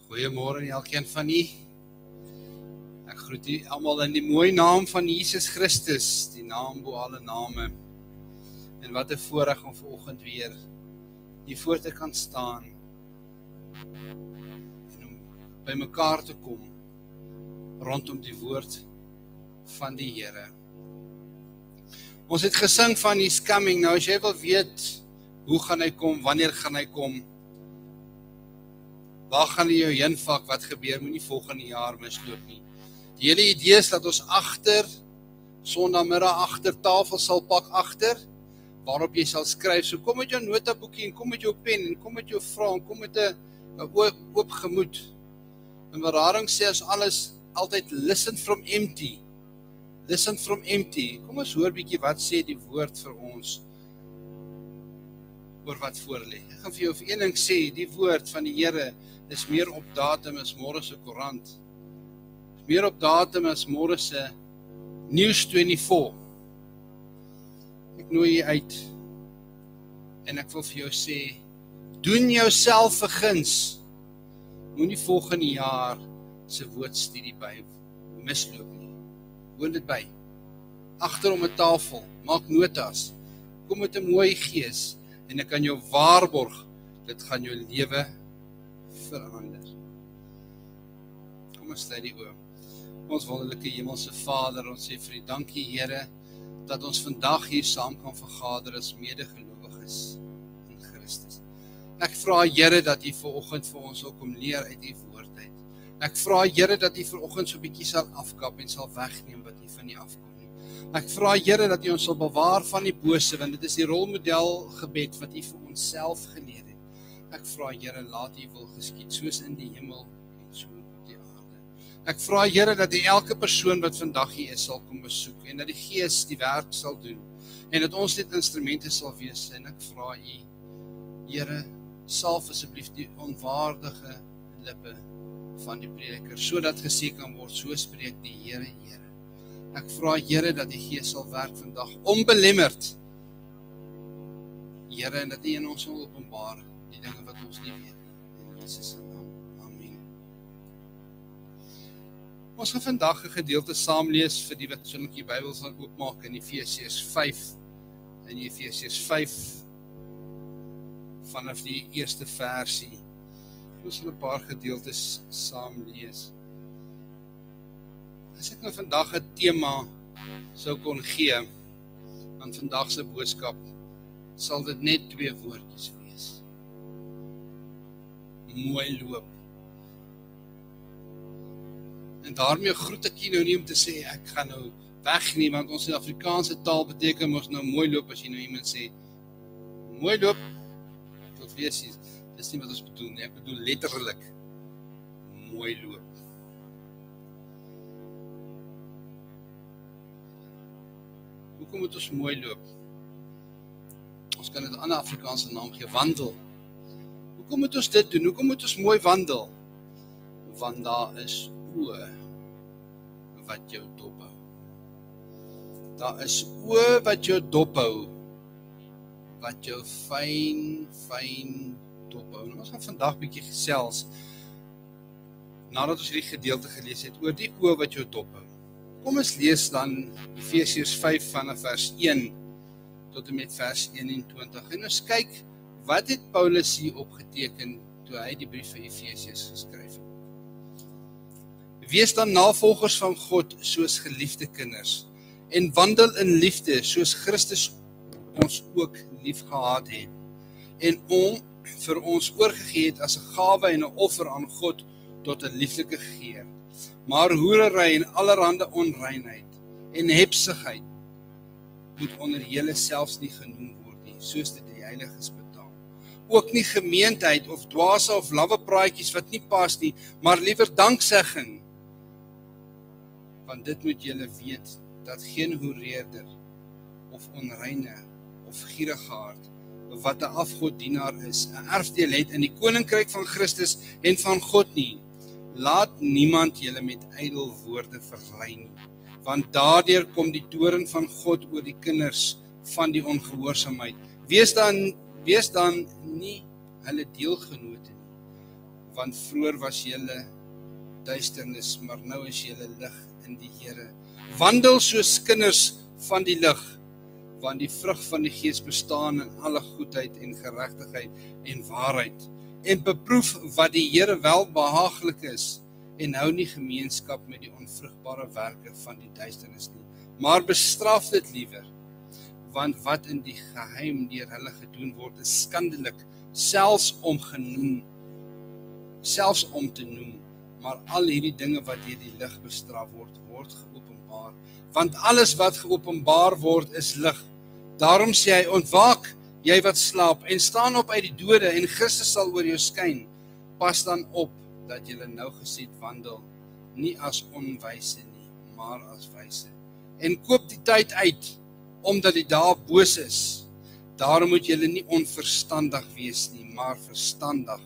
Goeiemôre aan elkeen van u. Ek groet u almal in die mooi naam van Jesus Christus, die naam bo alle name. En wat 'n voorreg om vanoggend weer hier voor te kan staan en om by mekaar te kom rondom die woord van die Here. Ons het gesing van He's coming. Nou as jy wil weet, hoe gaan hy kom, wanneer gaan hy kom, waar gaan hy jou heen vat, wat gebeur, moenie volgende jaar misloop nie. Die hele idee is dat ons Sondagmiddag agter tafel sal pak agter, waarop jy sal skryf. So kom met jou notaboekie en kom met jou pen en kom met jou vrae en kom met 'n oop gemoed. En Berading sê as alles altyd listen from empty. Listen from empty. Kom ons hoor bietjie wat sê die woord vir ons oor wat voor lê. Ek gaan vir jou een ding sê, die woord van die Here is meer op datum as môre se koerant. Meer op datum as môre se News 24. Ek nooi jy uit en ek wil vir jou sê, doen jouself 'n guns. Moenie volgende jaar se woordstudie by misloop nie. Hoor dit by. Agter om 'n tafel, maak notas. Kom met 'n mooi gees en ek kan jou waarborg, dit gaan jou lewe verander. Kom ons sluit die oë. Ons wonderlike hemelse Vader, ons sê vir U dankie Here, dat ons vandag hier saam kan vergader as medegelowiges in Christus. Ek vra Here dat U vanoggend vir ons sal kom leer uit U woord uit. Ek vra Here dat U vanoggend so 'n bietjie sal afkap en sal wegneem wat nie van U afkom nie. Ek vra Here dat U ons sal bewaar van die bose, want dit is die rolmodel gebed wat U vir onsself geleer het. Ek vra Here, laat U wil geskied, soos in die hemel en so op die aarde. Ek vra Here dat U elke persoon wat vandag hier is sal kom besoek en dat die Gees die werk sal doen en dat ons net instrumente sal wees. En ek vra U, Here, salf asseblief die onwaardige lippe van die prediker, sodat gesê kan word, so spreek die Here, Here. Ek vra Here dat die Gees sal werk vandag onbelemmerd. Here, en dat U in ons sal openbaar die dinge wat ons nie weet nie. In Jesus se naam. Amen. Ons gaan vandag 'n gedeelte saam lees vir die wat sommige die Bybel sal oopmaak in Efesiërs 5. In Efesiërs 5 vanaf die eerste versie. Ons sal 'n paar gedeeltes saam lees. As ek nou vandag 'n tema sou kon gee aan vandag se boodskap, sal dit net 2 woordjies wees. Mooi loop. En daarmee groet ek jy nou nie om te sê, ek gaan nou wegneem, want ons in Afrikaanse taal beteken ons nou mooi loop, as jy nou iemand sê, mooi loop, tot wees jy, dis nie wat ons bedoel nie, ek bedoel letterlik, mooi loop. Hoekom moet ons mooi loop? Ons kan dit 'n ander Afrikaanse naam gee, wandel. Hoekom moet ons dit doen? Hoekom moet ons mooi wandel? Want daar is oë wat jou dophou. Daar is oë wat jou dophou, wat jou fyn dophou. Nou, ons gaan vandag bietjie gesels, nadat ons hierdie gedeelte gelees het, oor die oë wat jou dophou. Kom ons lees dan Efesiërs 5 vanaf vers 1 tot en met vers 21. En ons kyk, wat het Paulus hier opgeteken toe hy die brief vir Efesiërs geskryf het. Wees dan navolgers van God soos geliefde kinders en wandel in liefde soos Christus ons ook lief gehad het en vir ons oorgegee het as 'n gawe en 'n offer aan God tot 'n lieflike geur. Maar hoerery en allerhande onreinheid en hebsigheid moet onder julle selfs nie genoem word nie, soos dit die heiliges betaam. Ook nie gemeentheid of dwaase of lawwe praatjies wat nie pas nie, maar liewer danksegging. Want dit moet julle weet, dat geen hoereerder of onreine of gierigaard of wat 'n afgoddienaar is, 'n erfdeel het in die koninkryk van Christus en van God nie. Laat niemand julle met ydel woorde verlei nie, want daardeur kom die toorn van God oor die kinders van die ongehoorsaamheid. Wees dan nie hulle deelgenote nie, want vroeër was julle duisternis, maar nou is julle lig in die Here. Wandel soos kinders van die lig, want die vrug van die Gees bestaan in alle goedheid en geregtigheid en waarheid. En beproef wat die Here welbehaaglik is, en hou nie gemeenskap met die onvrugbare werke van die duisternis nie, maar bestraf dit liewer, want wat in die geheim deur hulle gedoen word, is skandelik, selfs om te noem, maar al hierdie dinge wat deur die lig bestraf word, word geopenbaar, want alles wat geopenbaar word is lig. Daarom sê hy, ontwaak, jy wat slaap, en staan op uit die dode, en Christus sal oor jou skyn. Pas dan op, dat julle nougesed wandel, nie as onwyse nie, maar as wyse. En koop die tyd uit, omdat die dae boos is. Daarom moet julle nie onverstandig wees nie, maar verstandig,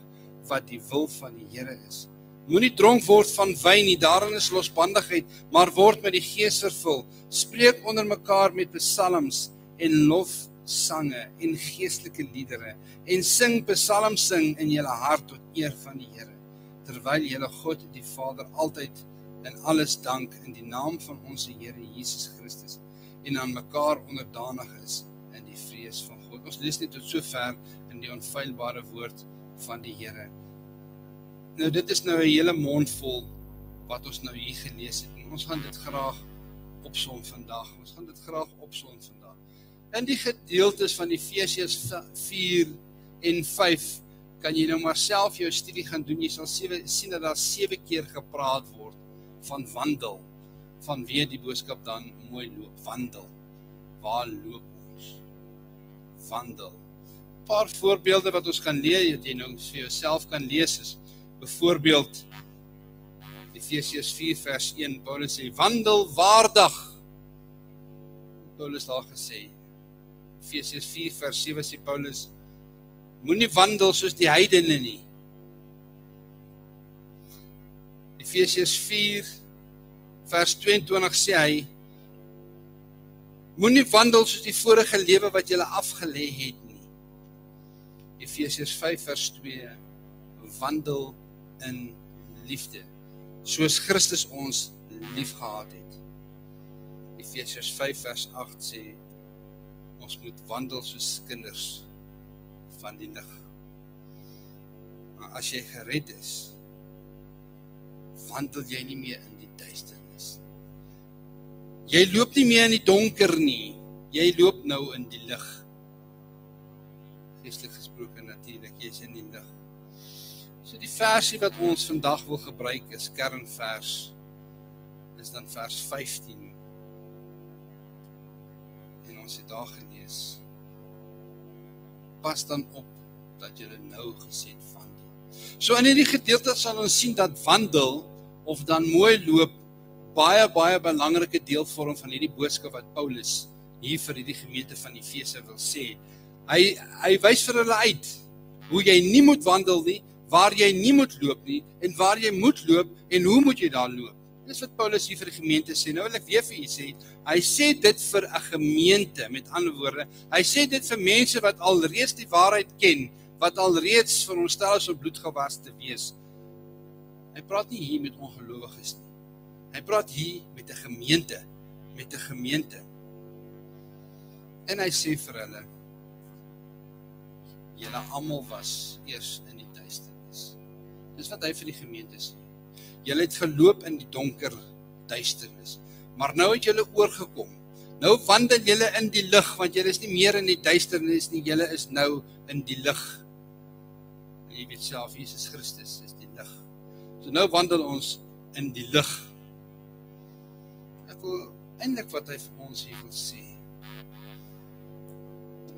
wat die wil van die Here is. Moenie dronk word van wyn nie, daarin is losbandigheid, maar word met die Gees vervul. Spreek onder mekaar met psalms en lofsange en geestelike liedere, en sing psalms in julle hart tot eer van die Here, terwyl julle God die Vader altyd in alles dank in die naam van ons Here Jesus Christus, en aan mekaar onderdanig is in die vrees van God. Ons lees net tot sover in die onfeilbare woord van die Here. Nou dit is nou 'n hele mond vol wat ons nou hier gelees het, en ons gaan dit graag opsom vandag. In die gedeeltes van Efesiërs 4 en 5 kan jy nou maar self jou studie gaan doen. Jy sal sien dat daar 7 keer gepraat word van wandel, vanweë die boodskap dan mooi loop. Wandel. Waar loop ons? Wandel. 'n Paar voorbeelde wat ons kan lees, wat jy nou vir jouself kan lees is, byvoorbeeld Efesiërs 4 vers 1, Paulus sê, wandel waardig. Paulus daar gesê, Efesiërs 4 vers 7 sê Paulus, moenie wandel soos die heidene nie. Efesiërs 4 vers 22 sê hy, moenie wandel soos die vorige lewe wat julle afgelê het nie. Efesiërs 5 vers 2, wandel in liefde, soos Christus ons liefgehad het. Efesiërs 5 vers 8 sê, ons moet wandel soos kinders van die lig. Maar as jy gered is, wandel jy nie meer in die duisternis. Jy loop nie meer in die donker nie, jy loop nou in die lig. Geestelik gesproke natuurlik, jy is in die lig. So die versie wat ons vandag wil gebruik is kernvers, is dan vers 15. En ons het daar gelees, pas dan op, dat julle nou gesed wandel. So in hierdie gedeelte sal ons sien dat wandel, of dan mooi loop, baie belangrike deel vorm van hierdie boodskap wat Paulus hier vir hierdie gemeente van Efese wil sê. Hy wys vir hulle uit, hoe jy nie moet wandel nie, waar jy nie moet loop nie, en waar jy moet loop, en hoe moet jy daar loop. Dis wat Paulus hier vir die gemeente sê. Nou wil ek weer vir u sê, hy sê dit vir 'n gemeente, met ander woorde, hy sê dit vir mense wat alreeds die waarheid ken, wat alreeds veronderstel is om bloedgewas te wees. Hy praat nie hier met ongelowiges nie. Hy praat hier met 'n gemeente. En hy sê vir hulle, julle almal was eers in die duisternis. Dis wat hy vir die gemeente sê. Julle het geloop in die donker duisternis, maar nou het julle oorgekom. Nou wandel julle in die lig, want julle is nie meer in die duisternis nie, julle is nou in die lig. En jy weet self, Jesus Christus is die lig. So nou wandel ons in die lig. Ek wil eintlik wat hy vir ons hier wil sê.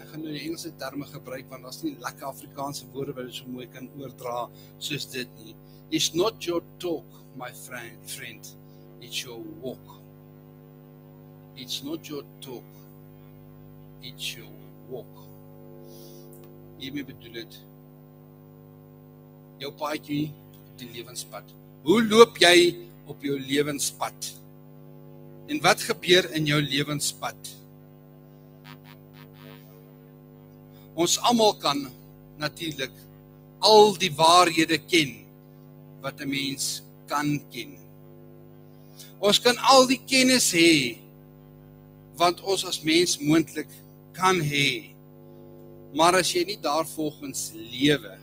Ek gaan nou die Engelse terme gebruik, want daar's nie lekker Afrikaanse woorde wat dit so mooi kan oordra soos dit nie. It's not your talk, my friend, it's your walk. It's not your talk, it's your walk. Hiermee bedoel dit, jou paadjie op die lewenspad. Hoe loop jy op jou lewenspad? En wat gebeur in jou lewenspad? Ons almal kan natuurlik al die waarhede ken wat 'n mens kan ken. Ons kan al die kennis hê wat ons as mens moontlik kan hê. Maar as jy nie daarvolgens lewe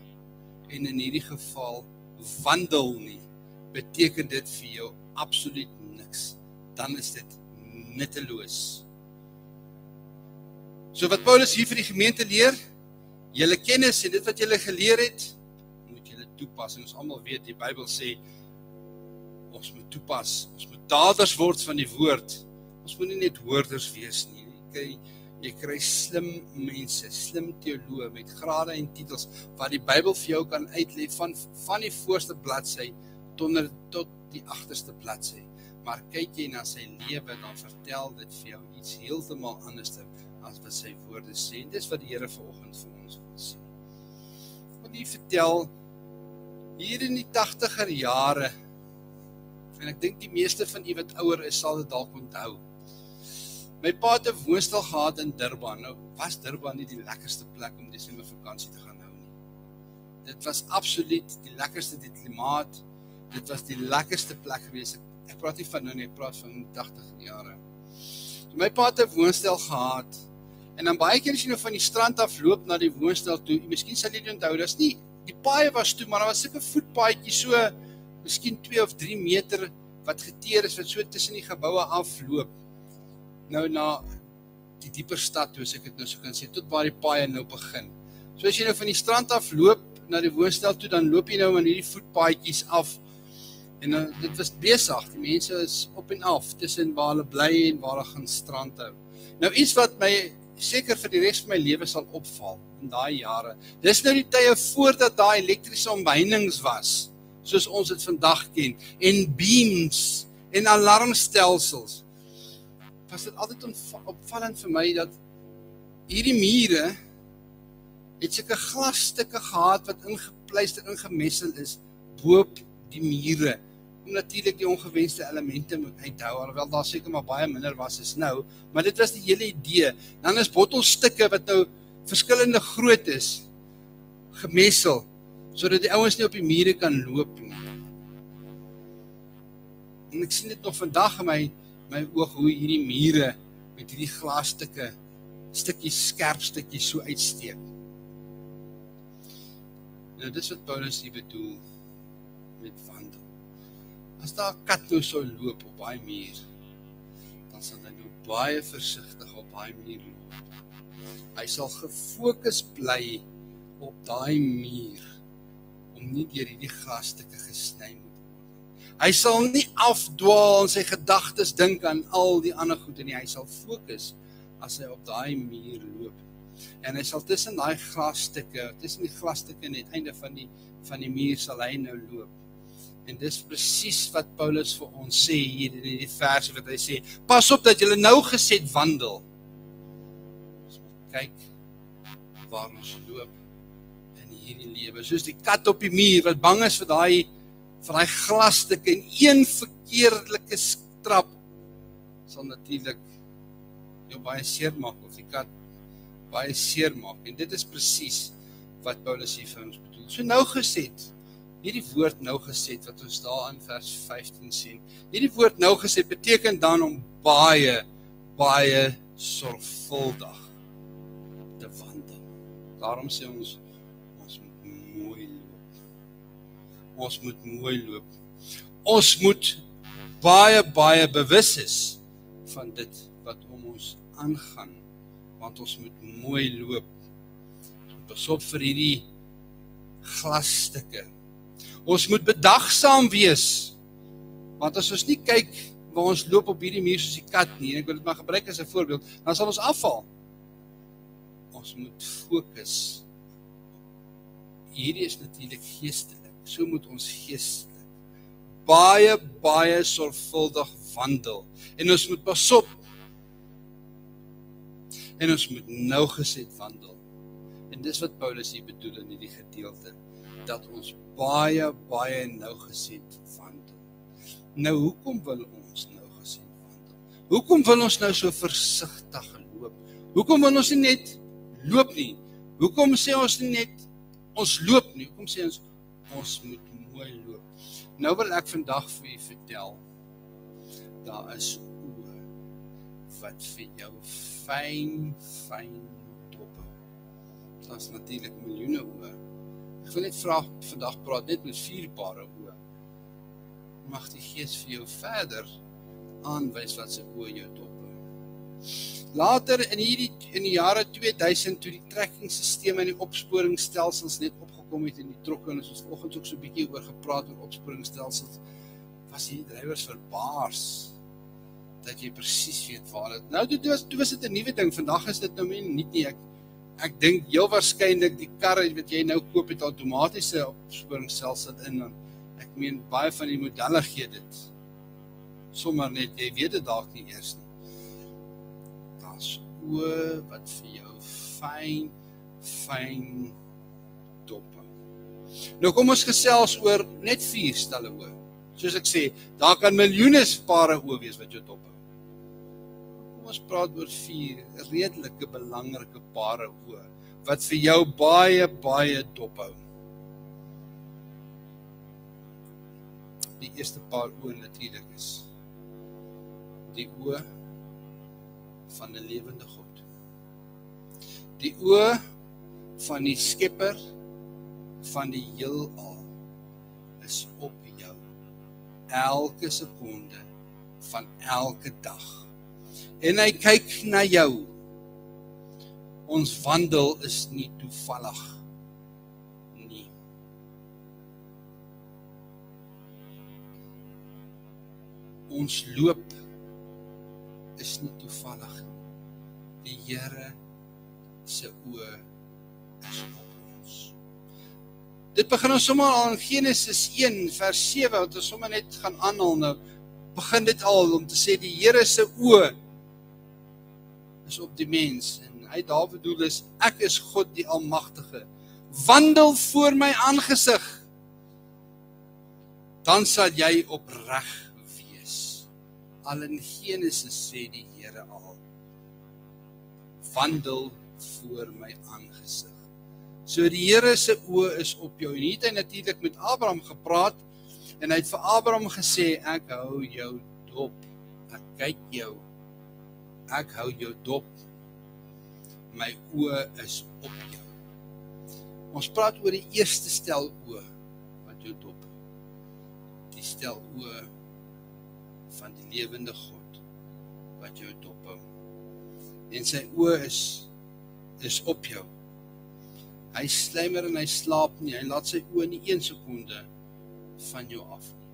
en in hierdie geval wandel nie, beteken dit vir jou absoluut niks. Dan is dit nutteloos. So wat Paulus hier vir die gemeente leer, julle kennis en dit wat julle geleer het, moet julle toepas. En ons almal weet, die Bybel sê, ons moet toepas, ons moet daders word van die woord. Ons moet nie net hoorders wees nie. Jy kry slim mense, slim teoloë met grade en titels, wat die Bybel vir jou kan uitlê van die voorste bladsy tot die agterste bladsy. Maar kyk jy na sy lewe, dan vertel dit vir jou iets heeltemal anders as wat sy woorde sê. En dis wat die Here vanoggend vir ons wil sê. Wat hy vertel, hier in die 80er jare, en ek dink die meeste van u wat ouer is, sal dit dalk onthou. My pa het 'n woonstel gehad in Durban. Nou was Durban nie die lekkerste plek om Desember vakansie te gaan hou nie. Dit was absoluut die lekkerste, die klimaat, dit was die lekkerste plek gewees. Ek praat nie van nou nie, ek praat van 80 jare. So my pa het 'n woonstel gehad, en dan baie keer as jy nou van die strand af loop na die woonstel toe, miskien sal jy dit onthou, dis nie, die paaie was toe, maar daar was sulke voetpaadjies so, miskien 2 of 3 meter, wat geteer is, wat so tussen die geboue afloop, nou na die dieper stad toe, as ek het nou so kan sê, tot waar die paaie nou begin. So as jy nou van die strand af loop, na die woonstel toe, dan loop jy nou aan hierdie voetpaadjies af, en dit was besig, die mense is op en af, tussen waar hulle bly en waar hulle gaan strand hou. Nou iets wat my seker vir die res van my lewe sal opval, in daai jare, dis nou die tye voordat daai elektriese omheinings was, soos ons dit vandag ken, en beams, en alarmstelsels, was dit altyd opvallend vir my, dat hierdie mure, het sulke glasstukke gehad, wat ingepluister, ingemessel is, boop die mure, om natuurlik die ongewenste elemente moet uithou, alhoewel daar seker maar baie minder was as nou, maar dit was die hele idee. Dan is bottelstukke wat nou verskillende groot is, gemessel, sodat die ouens nie op die mure kan loop nie. En ek sien dit nog vandag in my oog, hoe hierdie mure met hierdie glasstukke, skerp stukkies so uitsteek. Nou dis wat Paulus hier bedoel met wandel. As daar 'n kat nou sou loop op daai muur, dan sal hy nou baie versigtig op daai muur loop. Hy sal gefokus bly op daai muur, om nie deur hierdie glasstukke gesny moet word. Hy sal nie afdwaal en sy gedagtes dink aan al die ander goed nie. Hy sal fokus as hy op daai muur loop. En hy sal tussen daai glasstukke, tussen die glasstukke en die einde van die muur sal hy nou loop. En dis presies wat Paulus vir ons sê hier in die verse wat hy sê, pas op dat julle nou gesed wandel. Ons moet kyk waar ons loop in hierdie lewe. Soos die kat op die muur wat bang is vir daai glasstukke en een verkeerdelike trap sal natuurlik jou baie seer maak, of die kat baie seer maak. En dit is presies wat Paulus hier vir ons bedoel. So nou gesed, hierdie woord nou gesed, wat ons daar in vers 15 sien, hierdie woord nou gesed beteken dan om baie, baie sorgvuldig te wandel. Daarom sê ons moet mooi loop. Ons moet mooi loop. Ons moet baie, baie bewus is van dit wat om ons aangaan, want ons moet mooi loop. Pas op vir hierdie glasstukke. Ons moet bedagsaam wees, want as ons nie kyk waar ons loop op hierdie muur soos die kat nie, en ek wil dit maar gebruik as 'n voorbeeld, dan sal ons afval. Ons moet fokus. Hierdie is natuurlik geestelik, so moet ons geestelik baie, baie sorgvuldig wandel, en ons moet pas op, en ons moet nougeset wandel. En dis wat Paulus hier bedoel in hierdie gedeelte, dat ons baie, baie nougeset wandel. Nou, hoekom wil ons nougeset wandel? Hoekom wil ons nou so versigtig loop? Hoekom wil ons nie net loop nie? Hoekom sê ons nie net, ons loop nie? Hoekom sê ons, Ons moet mooi loop. Nou wil ek vandag vir u vertel, daar is oë wat vir jou fyn dophou. Daar is natuurlik miljoene oë. Ek wil net vra, vandag praat net met 4 pare oë. Mag die Gees vir jou verder aanwys wat sy oë jou dophou. Later in die jare 2000, toe die trekkingssisteme en die opsporingsstelsels net opgekom het in die trokke, en ons vanoggend ook so 'n bietjie oor gepraat oor opsporingsstelsels, was die drywers verbaas dat jy presies weet waar dit. Nou, toe was dit 'n nuwe ding. Vandag is dit nou nie. Ek dink heel waarskynlik die karre wat jy nou koop het outomatiese opsporingsstelsel in, want ek meen baie van die modelle gee dit. Sommer net, jy weet dit dalk nie eers nie. Daar's oë wat vir jou fyn dophou. Nou kom ons gesels oor net 4 stelle oë. Soos ek sê, daar kan miljoene pare oë wees wat jou dophou. Kom ons praat oor 4 redelike belangrike pare oë wat vir jou baie dophou. Die eerste paar oë natuurlik is die oë van 'n lewende God. Die oë van die Skepper van die heelal is op jou. Elke sekonde van elke dag. En hy kyk na jou. Ons wandel is nie toevallig nie. Ons loop is nie toevallig. Die Here se oë is op ons. Dit begin ons sommer al in Genesis 1 vers 7, wat ons sommer net gaan aanhaal nou. Begin dit al om te sê die Here se oë is op die mens. En hy daar bedoel is, ek is God die Almagtige. Wandel voor my aangesig. Dan sal jy opreg wees. Al in Genesis sê die Here al, wandel voor my aangesig. So die Here se oë is op jou. En hier het hy natuurlik met Abraham gepraat, en hy het vir Abraham gesê, ek hou jou dop, ek kyk jou, ek hou jou dop, my oë is op jou. Ons praat oor die eerste stel oë wat jou dop, die stel oë van die lewende God wat jou dophou. En sy oë is op jou. Hy slymer en hy slaap nie, hy laat sy oë nie 1 sekonde van jou af nie.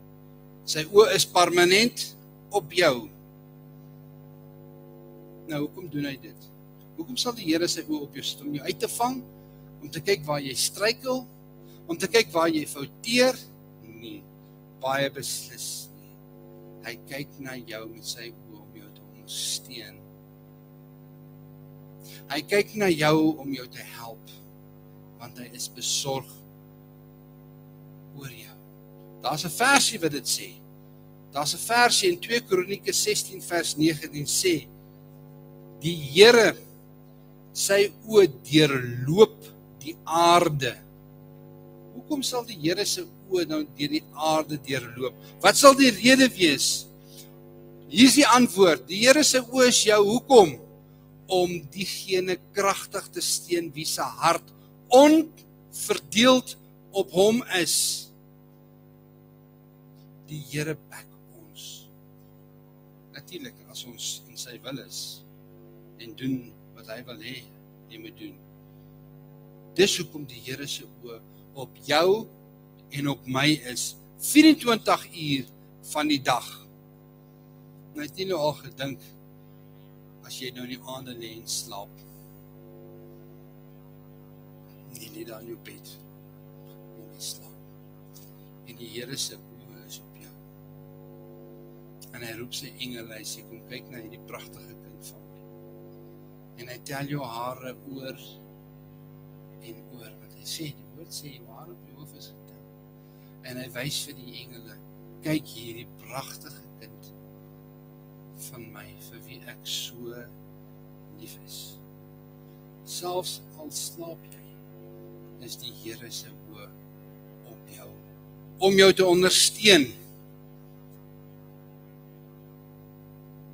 Sy oë is permanent op jou. Nou, hoekom doen hy dit? Hoekom sal die Here sy oë op jou sit? Om jou uit te vang? Om te kyk waar jy struikel? Om te kyk waar jy fouteer? Nee, baie beslis nie. Hy kyk na jou met sy oë om jou te ondersteun. Hy kyk na jou om jou te help, want hy is besorg oor jou. Daar's 'n versie wat dit sê. Daar's 'n versie in 2 Kronieke 16 vers 19 sê, die Here, sy oë deurloop die aarde. Hoekom sal die Here se oë nou deur die aarde deurloop? Wat sal die rede wees? Hier is die antwoord. Die Here se oë is jou. Hoekom? Om diegene kragtig te steun wie se hart onverdeeld op hom is. Die Here back ons. Natuurlik, as ons in sy wil is en doen wat hy wil hê jy moet doen. Dis hoekom die Here se oë op jou en op my is 24 uur van die dag. En het jy nou al gedink, as jy nou in die aande lê en slaap, jy lê daar in jou bed en jy slaap, en die Here se oë is op jou, en hy roep sy engele, hy sê, kom kyk na hierdie pragtige kind van my, en hy tel jou hare oor en oor, wat hy sê, die woord sê, jou hare op jou hoof is getel, en hy wys vir die engele, kyk hierdie pragtige kind van my, vir wie ek so lief is. Selfs al slaap jy, is die Here se oë op jou. om jou te ondersteun.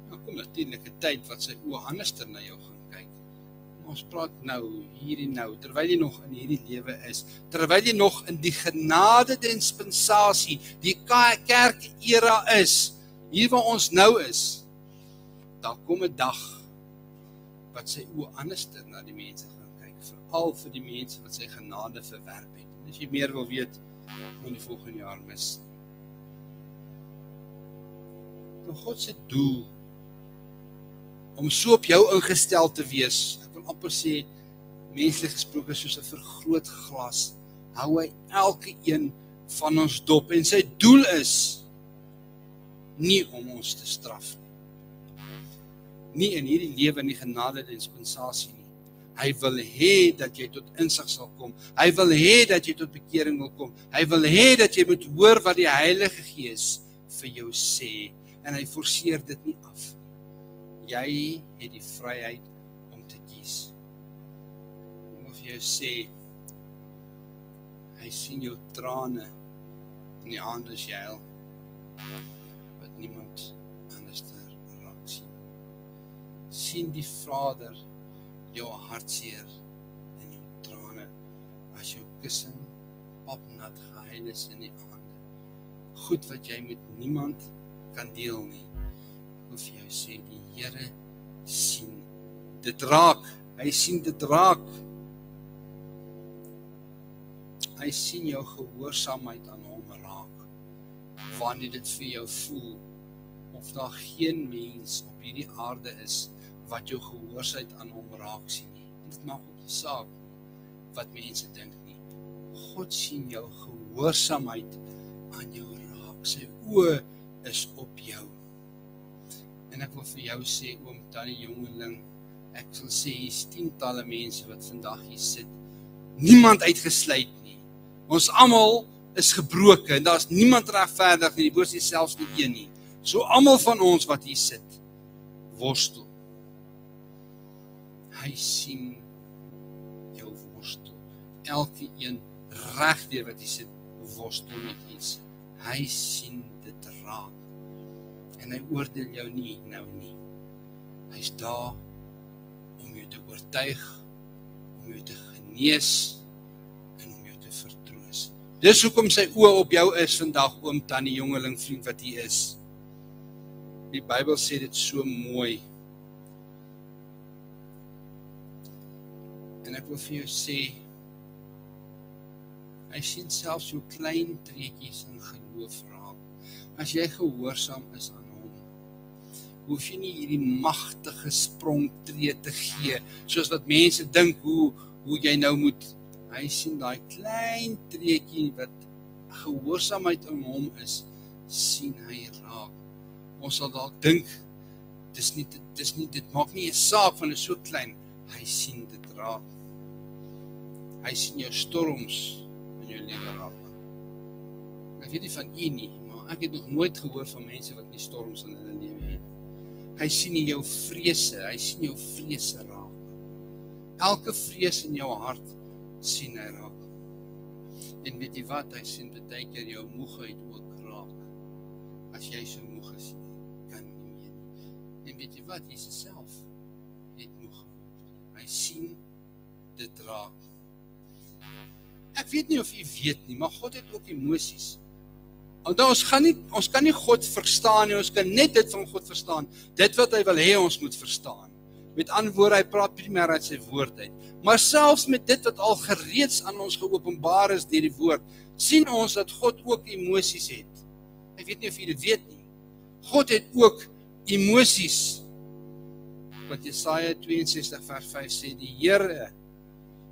Nou kom natuurlik 'n tyd wat sy oë anderster na jou gaan kyk. Ons praat nou, hier en nou, terwyl jy nog in hierdie lewe is, terwyl jy nog in die genade dispensasie, die kerk-era is, hier waar ons nou is, daar kom 'n dag wat sy oë anderster na die mense gaan kyk, veral vir die mense wat sy genade verwerp het. En as jy meer wil weet, moet die volgende jaar mis. Nou God se doel om so op jou ingestel te wees, ek wil amper sê, menslik gesproke soos 'n vergrootglas, hou hy elke een van ons dop, en sy doel is nie om ons te straf nie in hierdie lewe in die genade dispensasie nie. Hy wil hê dat jy tot insig sal kom, hy wil hê dat jy tot bekering wil kom, hy wil hê dat jy moet hoor wat die Heilige Gees vir jou sê, en hy forceer dit nie af. Jy het die vryheid om te kies. Ek wil vir jou sê, hy sien jou trane in die aande as jy huil, wat niemand anders raak sien. Sien die Vader jou hartseer in jou trane, as jou kussing papnat gehuil is in die aande. Goed wat jy met niemand kan deel nie. Ek wil vir jou sê, die Here sien dit raak. Hy sien dit raak. Hy sien jou gehoorsaamheid aan hom raak. Wanneer dit vir jou voel, of daar geen mens op hierdie aarde is, wat jou gehoorsaamheid aan hom raak sien nie. En dit maak ook nie saak wat mense dink nie. God sien jou gehoorsaamheid aan jou raak. Sy oë is op jou. En ek wil vir jou sê, oom, tannie, jongeling, ek wil sê, hier's tientalle mense wat vandag hier sit, niemand uitgesluit nie. Ons almal is gebroken, en daar's niemand regverdig nie, die woord sê selfs nie een nie. So almal van ons wat hier sit, worstel. Hy sien jou worstel. Elke een regdeur wat hier sit, worstel met iets. Hy sien dit raak. En hy oordeel jou nie nou nie. Hy's daar om jou te oortuig, om jou te genees en om jou te vertroos. Dis hoekom sy oë op jou is vandag, oom, tannie, jongeling, vriend wat hier is. Die Bybel sê dit so mooi. En ek wil vir jou sê, hy sien selfs jou klein treetjies in geloof raak. As jy gehoorsaam is aan hom, hoef jy nie hierdie magtige sprongtree te gee, soos wat mense dink hoe jy nou moet. Hy sien daai klein treetjie wat gehoorsaamheid aan hom is, sien hy raak. Ons sal dalk dink, dit maak nie 'n saak van 'n so klein, hy sien dit raak. Hy sien jou storms in jou lewe raak. Ek weet nie van u nie, maar ek het nog nooit gehoor van mense wat nie storms in hulle lewe het. Hy sien nie jou vrese, hy sien jou vrese raak. Elke vrees in jou hart sien hy raak. En weet jy wat, hy sien baie keer jou moegheid ook raak. As jy so moeg is, kan nie meer nie. En weet jy wat, Jesus self het moeg geword. Hy sien dit raak. Ek weet nie of jy weet nie, maar God het ook emosies. Onthou, ons kan nie God verstaan nie, ons kan net dit van God verstaan, dit wat hy wil hê ons moet verstaan. Met ander woorde, hy praat primêr uit sy woord uit. Maar selfs met dit wat al gereeds aan ons geopenbaar is deur die woord, sien ons dat God ook emosies het. Ek weet nie of jy dit weet nie. God het ook emosies. Wat Jesaja 62 vers 5 sê, die Here,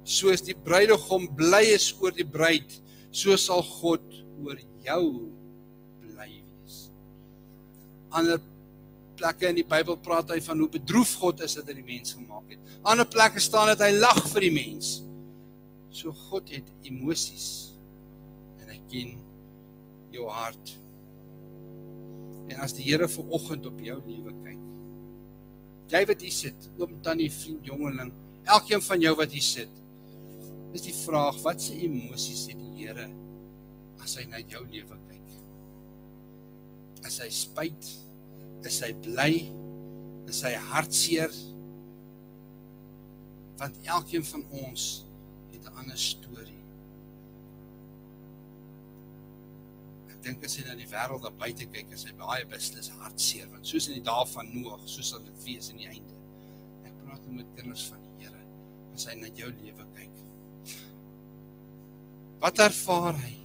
soos die bruidegom bly is oor die bruid, so sal God oor jou bly wees. Ander plekke in die Bybel praat hy van hoe bedroef God is dat hy die mens gemaak het. Ander plekke staan dat hy lag vir die mens. So God het emosies en hy ken jou hart. En as die Here vanoggend op jou lewe kyk, jy wat hier sit, oom, tannie, vriend, jongeling, elkeen van jou wat hier sit, is die vraag, wat se emosies het die Here as hy na jou lewe kyk? Is hy spyt? Is hy bly? Is hy hartseer? Want elkeen van ons het 'n ander storie. Ek dink as hy na die wêreld daar buite kyk, is hy baie beslis hartseer, want soos in die dae van Noag, soos sal dit wees in die einde. Ek praat met kinders van die Here, as hy na jou lewe kyk. Wat ervaar hy?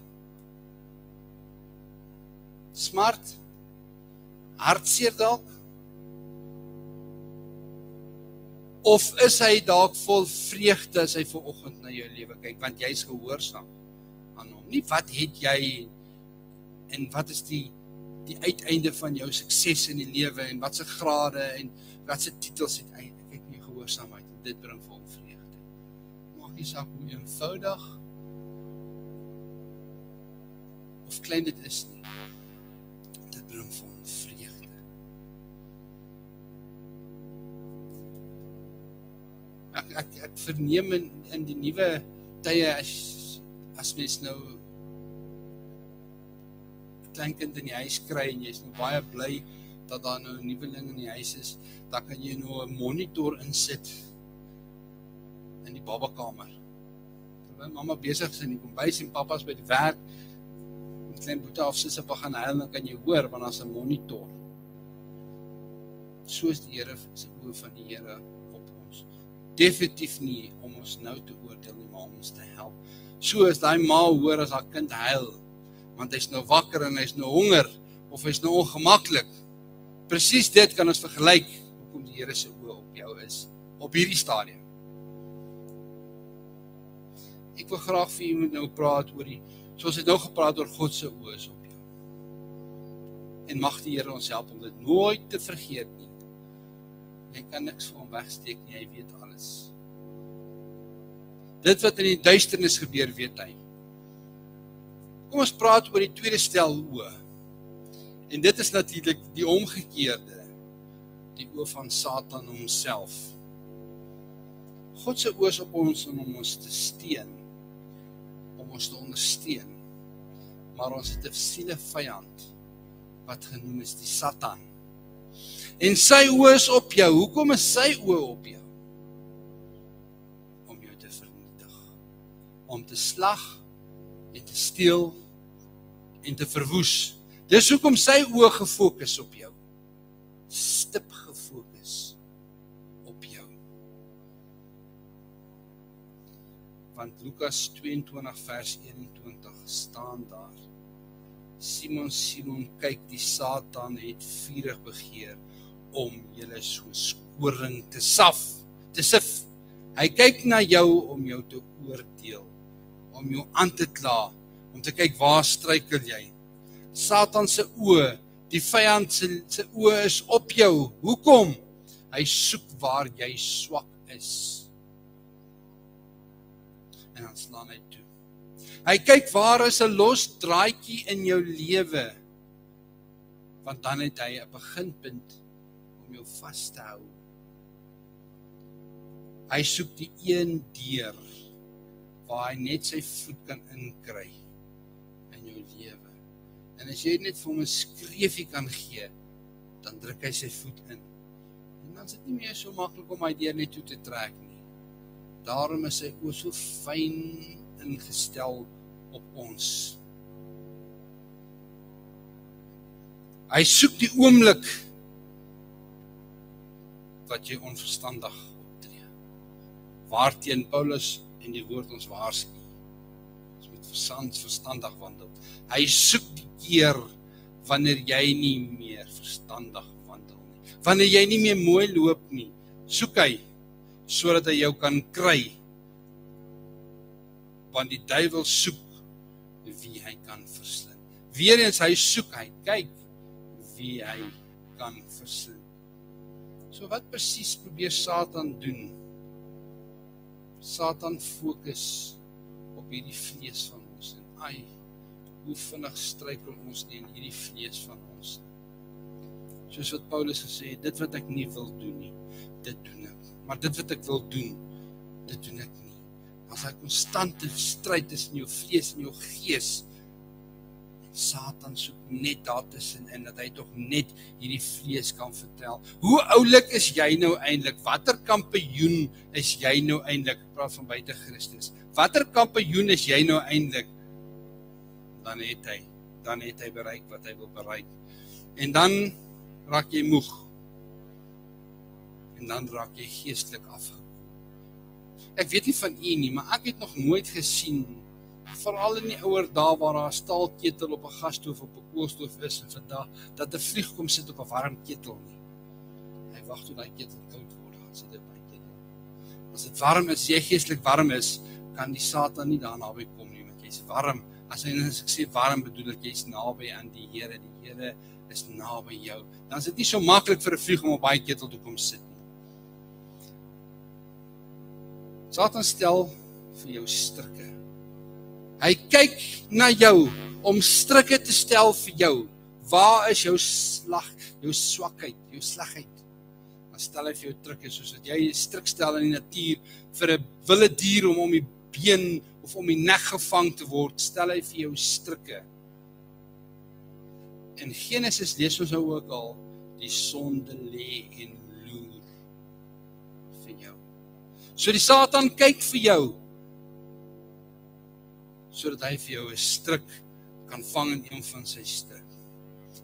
Smart? Hartseer dalk? Of is hy dalk vol vreugde as hy vanoggend na jou lewe kyk, want jy is gehoorsaam aan hom. Nie wat het jy en wat is die uiteinde van jou sukses in die lewe en wat se grade en wat se titels het hy. Ek het nie gehoorsaamheid en dit bring vir hom vreugde. Maak nie saak hoe eenvoudig of klein dit is nie. Dit bring vir hom vreugde. Ek verneem in die nuwe tye as mens nou 'n kleinkind in die huis kry en jy is nou baie bly dat daar nou 'n nuweling in die huis is, dan kan jy nou 'n monitor insit in die babakamer. Terwyl mamma besig is in die kombuis en papa's by die werk, met klein boete of sussie gaan huil, dan kan jy hoor want daar's 'n monitor. So is die Here se oë van die Here op ons. Definitief nie om ons nou te oordeel nie, maar om ons te help. So as daai ma hoor as haar kind huil, want hy's nou wakker en hy's nou honger, of hy's nou ongemaklik. Presies dit kan ons vergelyk, hoekom die Here se oë op jou is, op hierdie stadium. Ek wil graag vir julle nou praat oor soos het nou gepraat oor God se oë is op jou. En mag die Here ons help om dit nooit te vergeet nie. Jy kan niks van hom wegsteek nie, hy weet alles. Dit wat in die duisternis gebeur, weet hy. Kom ons praat oor die tweede stel oë. En dit is natuurlik die omgekeerde, die oë van Satan homself. God se oë is op ons om ons te steun, om ons te ondersteun. Maar ons het 'n sielevyand wat genoem is die Satan. En sy oë is op jou. Hoekom is sy oë op jou? Om jou te vernietig. Om te slag en te steel en te verwoes. Dis hoekom sy oë gefokus op jou. Stip gefokus op jou. Want Lukas 22 vers 21 staan daar. Simon, Simon, kyk, die Satan het vurig begeer om julle soos koring te sif. Hy kyk na jou om jou te oordeel, om jou aan te kla, om te kyk waar struikel jy. Satan se oë, die vyand se oë is op jou. Hoekom? Hy soek waar jy swak is. En dan slaan hy toe. Hy kyk waar is 'n los draadjie in jou lewe, want dan het hy 'n beginpunt om jou vas te hou. Hy soek die een deur waar hy net sy voet kan inkry in jou lewe. En as jy net vir hom 'n skreefie kan gee, dan druk hy sy voet in. En dan is dit nie meer so maklik om hy deur net toe te trek nie. Daarom is hy oë so fyn ingestel op ons. Hy soek die oomblik wat jy onverstandig optree. Waarteen Paulus en die woord ons waarsku. Ons moet verstandig wandel. Hy soek die keer wanneer jy nie meer verstandig wandel nie. Wanneer jy nie meer mooi loop nie, soek hy sodat hy jou kan kry. Want die duiwel soek wie hy kan verslind. Weereens hy soek, hy kyk wie hy kan verslind. So wat presies probeer Satan doen? Satan fokus op hierdie vlees van ons en hoe vinnig struikel ons nie in hierdie vlees van ons nie. Soos wat Paulus gesê het, dit wat ek nie wil doen nie, dit doen ek. Maar dit wat ek wil doen, dit doen ek nie. As hy konstante stryd tussen jou vlees en jou gees, Satan soek net daar tussenin, dat hy tog net hierdie vlees kan vertel. Hoe oulik is jy nou eintlik? Watter kampioen is jy nou eintlik? Ek praat van buite Christus. Watter kampioen is jy nou eintlik? Dan het hy bereik wat hy wil bereik. En dan raak jy moeg. En dan raak jy geestelik afgekoel. Ek weet nie van u nie, maar ek het nog nooit gesien, veral in die ouer dae waar daar 'n staalketel op 'n gasstoof op 'n koolstoof is en vandag dat 'n vlieg kom sit op 'n warm ketel nie. Hy wag tot daai ketel koud word, dan sit hy op daai ketel. As dit warm is, jy geestelik warm is, kan die Satan nie daar naby kom nie, want jy's warm. As hy sê warm, bedoel ek jy's naby aan die Here. Die Here is naby jou. Dan is dit nie so maklik vir 'n vlieg om op daai ketel te kom sit nie. Satan stel vir jou strikke. Hy kyk na jou om strikke te stel vir jou. Waar is jou swakheid, jou slegheid? Dan stel hy vir jou strikke, soos dat jy 'n strik stel in die natuur vir 'n wilde dier om die been of om die nek gevang te word, stel hy vir jou strikke. In Genesis lees ons nou ook al, die sonde lê en loer vir jou. So die Satan kyk vir jou, sodat hy vir jou 'n strik kan vang in een van sy strik.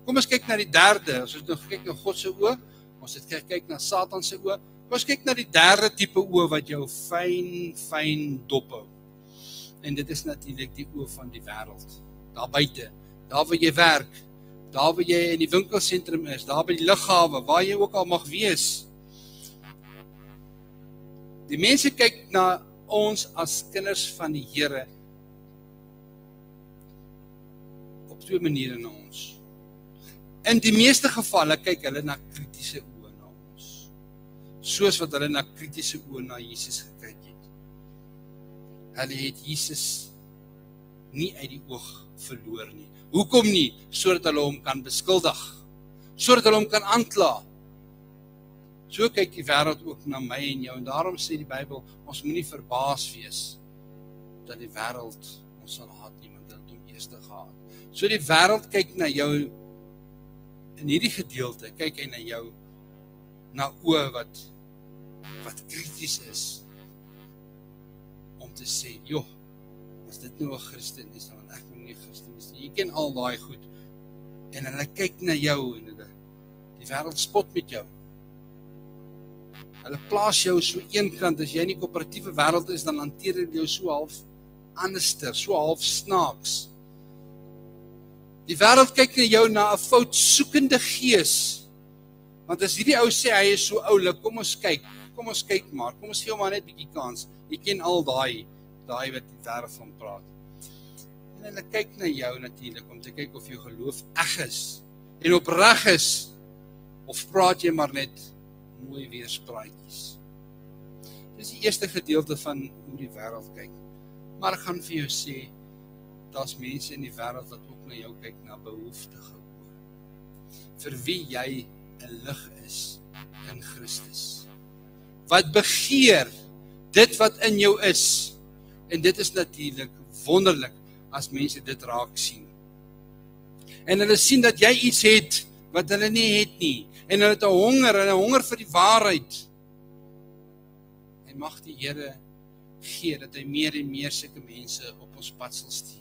Kom ons kyk na die derde, as ons nou kyk na God se oë, ons het kyk na Satan se oë, kom ons kyk na die derde tipe oë wat jou fyn dop hou. En dit is natuurlik die oë van die wêreld. Daar buite, daar waar jy werk, daar waar jy in die winkelsentrum is, daar by die lughawe, waar jy ook al mag wees. Die mense kyk na ons as kinders van die Here op twee maniere na ons. In die meeste gevalle kyk hulle na kritiese oë na ons. Soos wat hulle na kritiese oë na Jesus gekyk het. Hulle het Jesus nie uit die oog verloor nie. Hoekom nie? Sodat hulle hom kan beskuldig. Sodat hulle hom kan aankla. So kyk die wêreld ook na my en jou, en daarom sê die Bybel, ons moenie verbaas wees dat die wêreld ons sal haat nie, want hulle het hom eers gehad. So die wêreld kyk na jou, in hierdie gedeelte, kyk hy na jou, na oë wat krities is, om te sê, joh, as dit nou 'n Christen is, dan ek nou nie 'n Christen is nie, jy ken al daai goed, en hulle kyk na jou, en die wêreld spot met jou. Hulle plaas jou so eenkant, as jy in die koöperatiewe wêreld is, dan hanteer hulle jou so half anderster, so half snaaks. Die wêreld kyk na jou na 'n foutsoekende gees. Want as hierdie ou sê hy is so oulik, kom ons kyk maar, kom ons gee hom maar net 'n bietjie kans. Jy ken al daai wat die wêreld van praat. En hulle kyk na jou natuurlik om te kyk of jou geloof eg is en opreg is, of praat jy maar net mooi weerspraatjies. Dis die eerste gedeelte van hoe die wêreld kyk. Maar ek gaan vir jou sê, daar's mense in die wêreld wat ook na jou kyk na behoeftige oë. Vir wie jy 'n lig is in Christus. Wat begeer dit wat in jou is. En dit is natuurlik wonderlik as mense dit raak sien. En hulle sien dat jy iets het wat hulle nie het nie. En hulle het 'n honger vir die waarheid. En mag die Here gee dat hy meer en meer sulke mense op ons pad sal stuur.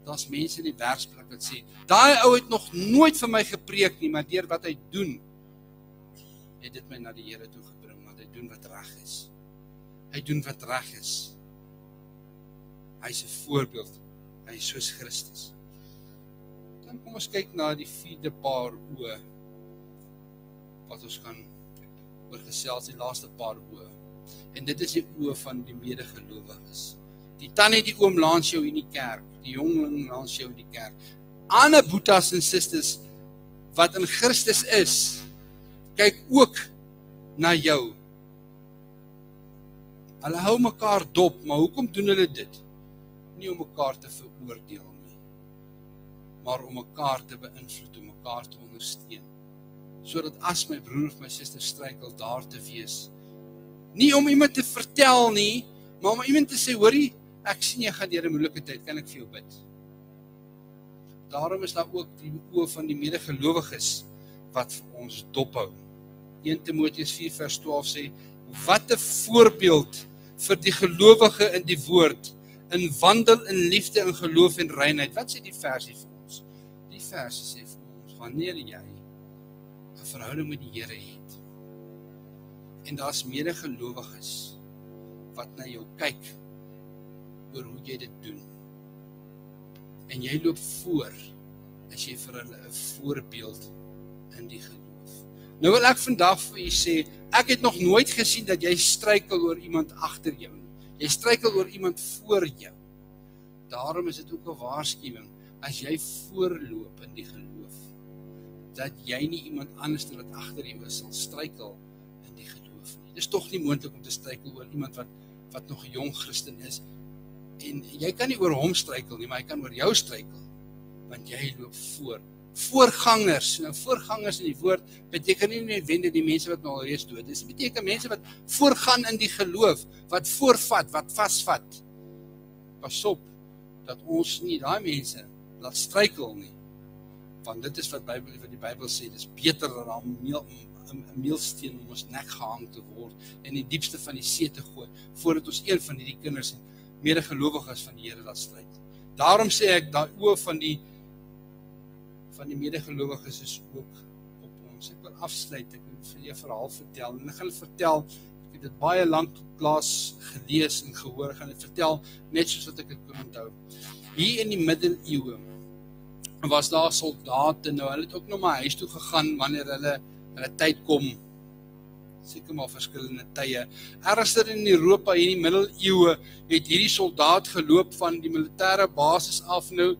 Daar's mense in die werksplek wat sê, daai ou het nog nooit vir my gepreek nie, maar deur wat hy doen, het dit my na die Here toe gebring, want hy doen wat reg is. Hy doen wat reg is. Hy is 'n voorbeeld. Hy is soos Christus. Dan kom ons kyk na die vierde paar oë, wat ons kan oorgesels, die laaste paar oë. En dit is die oë van die medegelowiges. Die tannie, die oom langs jou in die kerk, die jongling langs jou in die kerk. Ander boetas en susters wat in Christus is, kyk ook na jou. Hulle hou mekaar dop, maar hoekom doen hulle dit? Nie om mekaar te veroordeel nie, maar om mekaar te beïnvloed, om mekaar te ondersteun. Sodat as my broer of my suster struikel, daar te wees. Nie om iemand te vertel nie, maar om iemand te sê, hoorie, ek sien jy gaan deur 'n moeilike tyd, kan ek vir jou bid? daarom is daar ook die oë van die medegelowiges wat vir ons dophou. 1 Timoteus 4 vers 12 sê, wat 'n voorbeeld vir die gelowige in die woord, in wandel in liefde en geloof en reinheid. Wat sê die versie vir ons? Die versie sê vir ons, wanneer jy 'n verhouding met die Here het, en daar's medegelowiges wat na jou kyk oor hoe jy dit doen, en jy loop voor, as jy vir hulle 'n voorbeeld in die geloof. Nou wil ek vandag vir u sê, ek het nog nooit gesien dat jy struikel oor iemand agter jou nie. Jy struikel oor iemand voor jou. Daarom is dit ook 'n waarskuwing, as jy voorloop in die geloof, dat jy nie iemand anders wat agter jou is, sal struikel in die geloof nie. Dit is tog nie moontlik om te struikel oor iemand wat nog 'n jong Christen is, en jy kan nie oor hom struikel nie, maar hy kan oor jou struikel, want jy loop voor. Voorgangers, nou voorgangers in die woord, beteken nie noodwendig die mense wat nou al reeds dood is, dit beteken mense wat voorgaan in die geloof, wat voorvat, wat vasvat. Pas op, dat ons nie daai mense laat struikel nie, want dit is wat die Bybel sê, dit is beter dan 'n meelsteen om ons nek gehang te word, en die diepste van die see te gooi, voordat ons een van hierdie kinders en medegelowiges van die Here laat struikel. Daarom sê ek, daai oë van die medegelowiges is ook op ons. Ek wil afsluit, ek wil vir julle 'n verhaal vertel, en ek gaan vertel, ek het dit baie lank klas gelees en gehoor, ek gaan dit vertel, net soos wat ek dit kon onthou. Hier in die middeleeue, was daar soldate, nou hulle het ook nog maar huis toe gegaan, wanneer hulle tyd kom, seker maar verskillende tye. Ergens in Europa, in die middeleeue, het hierdie soldaat geloop van die militêre basis af nou,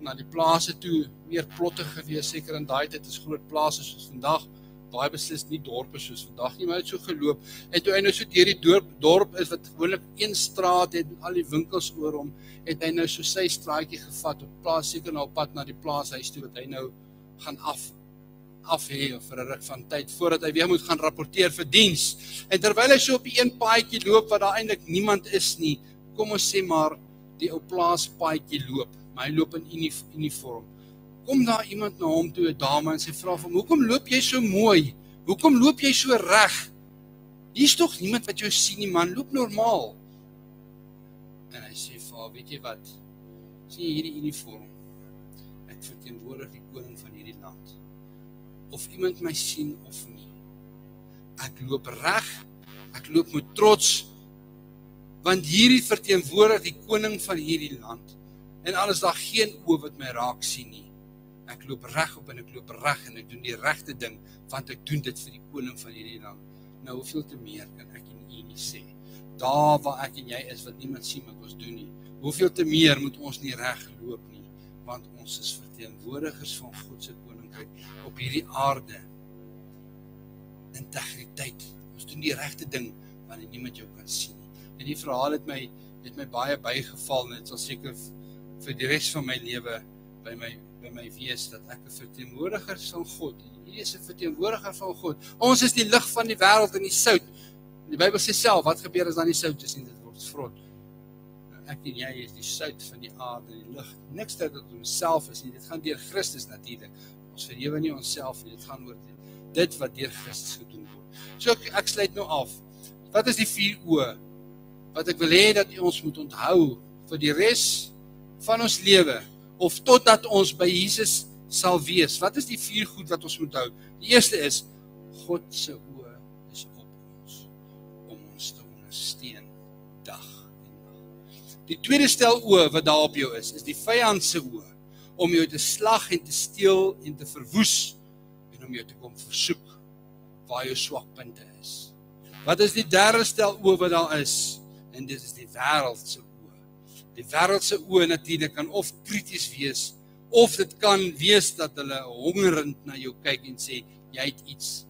na die plase toe, meer plotte gewees, seker in daai tyd is groot plase soos vandag, baie beslis nie dorpe soos vandag nie, maar het so geloop, en toe hy nou so deur die dorp is, wat gewoonlik een straat het, al die winkels oor hom, het hy nou so sy straatjie gevat, op plaas, seker nou op pad na die plaashuis toe, wat hy nou gaan afhê, vir 'n ruk van tyd, voordat hy weer moet gaan rapporteer vir diens, en terwyl hy so op die een paadjie loop, wat daar eintlik niemand is nie, kom ons sê maar, die ou plaaspaadjie loop, maar hy loop in uniform, kom daar iemand na hom toe, 'n dame, en sy vra van, hoekom loop jy so mooi? Hoekom loop jy so reg? Hier's tog niemand wat jou sien nie, man, loop normaal. En hy sê vir haar, weet jy wat? Sien jy hierdie uniform? Ek verteenwoordig die koning van hierdie land. Of iemand my sien of nie. Ek loop reg, ek loop met trots, want hierdie verteenwoordig die koning van hierdie land. En al is daar geen oë wat my raak sien nie. Ek loop reg op en ek loop reg en ek doen die regte ding, want ek doen dit vir die koning van hierdie land. Nou, hoeveel te meer kan ek en u nie sê? Daar waar ek en jy is, wat niemand sien wat ons doen nie. Hoeveel te meer moet ons nie reg loop nie, want ons is verteenwoordigers van God se koninkryk op hierdie aarde. Integriteit. Ons doen die regte ding, wanneer niemand jou kan sien nie. En die verhaal het my baie bygeval, en dit sal seker vir die res van my lewe by my wees, dat ek 'n verteenwoordiger van God, hier is 'n verteenwoordiger van God. Ons is die lig van die wêreld en die sout. Die Bybel sê self, wat gebeur as dan die sout is en dit word vrot? Ek en jy is die sout van die aarde, die lig. Niks dat dit onsself is nie, dit gaan deur Christus natuurlik. Ons verhewe nie onsself nie, dit gaan oor dit wat deur Christus gedoen word. So ek sluit nou af. Wat is die 4 oë wat ek wil hê dat ons moet onthou vir die res van ons lewe, of totdat ons by Jesus sal wees? Wat is die 4 goed wat ons moet hou? Die eerste is, God se oë is op ons, om ons te ondersteun, dag en nag. Die tweede stel oë wat daar op jou is die vyand se oë, om jou te slag en te steel en te verwoes, en om jou te kom versoek, waar jou swakpunte is. Wat is die derde stel oë wat daar is? En dit is die wêreld se oë. Die wêreld se oë natuurlik kan of krities wees, of dit kan wees dat hulle hongerend na jou kyk en sê, jy het iets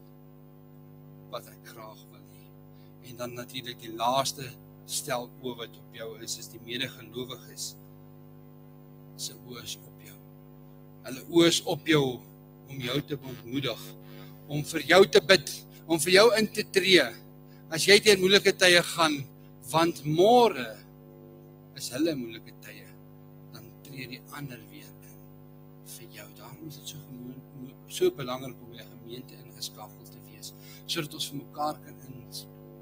wat ek graag wil hê. En dan natuurlik die laaste stel oë wat op jou is die medegelowiges se oë is op jou. Hulle oë is op jou om jou te ontmoedig, om vir jou te bid, om vir jou in te tree, as jy deur moeilike tye gaan, want môre is hulle moeilike tye, dan tree die ander weer in. vir jou. Daarom is dit so belangrik om by 'n gemeente ingeskakel te wees, sodat ons vir mekaar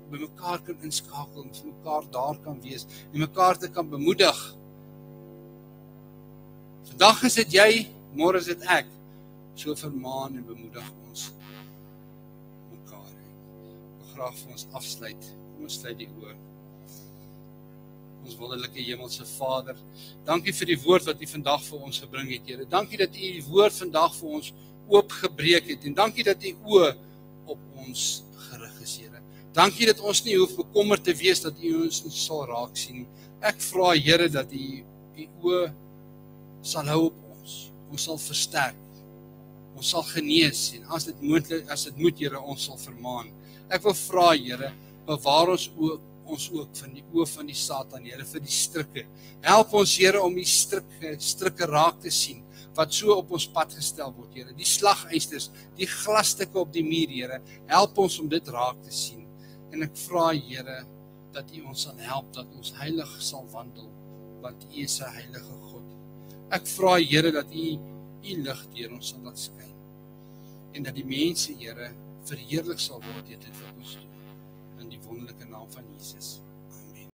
by mekaar kan inskakel en vir mekaar daar kan wees en mekaar te kan bemoedig. Vandag is dit jy, môre is dit ek. So vermaan en bemoedig ons mekaar. Ek wil graag vir ons afsluit. Kom ons sluit die oë. Ons wonderlike hemelse Vader, dankie vir die woord wat U vandag vir ons gebring het, Here. Dankie dat U die woord vandag vir ons oopgebreek het en dankie dat U oë op ons gerig is, Here. Dankie dat ons nie hoef bekommerd te wees dat U ons nie sal raak sien nie. Ek vra, Here, dat U oë sal hou op ons. Ons sal versterk. Ons sal genees en as dit moet, Here, ons sal vermaan. Ek wil vra, Here, bewaar ons ook van die oë van die Satan, Here, vir die strikke. Help ons, Here, om die strikke raak te sien, wat so op ons pad gestel word, Here. Die slagysters, die glasstukke op die muur, Here, help ons om dit raak te sien. En ek vra, Here, dat U ons sal help, dat ons heilig sal wandel, want U is 'n heilige God. Ek vra, Here, dat U lig deur ons sal laat skyn. En dat die mense, Here, verheerlik sal word deur dit wat ons doen. In die wonderlike naam van Jesus.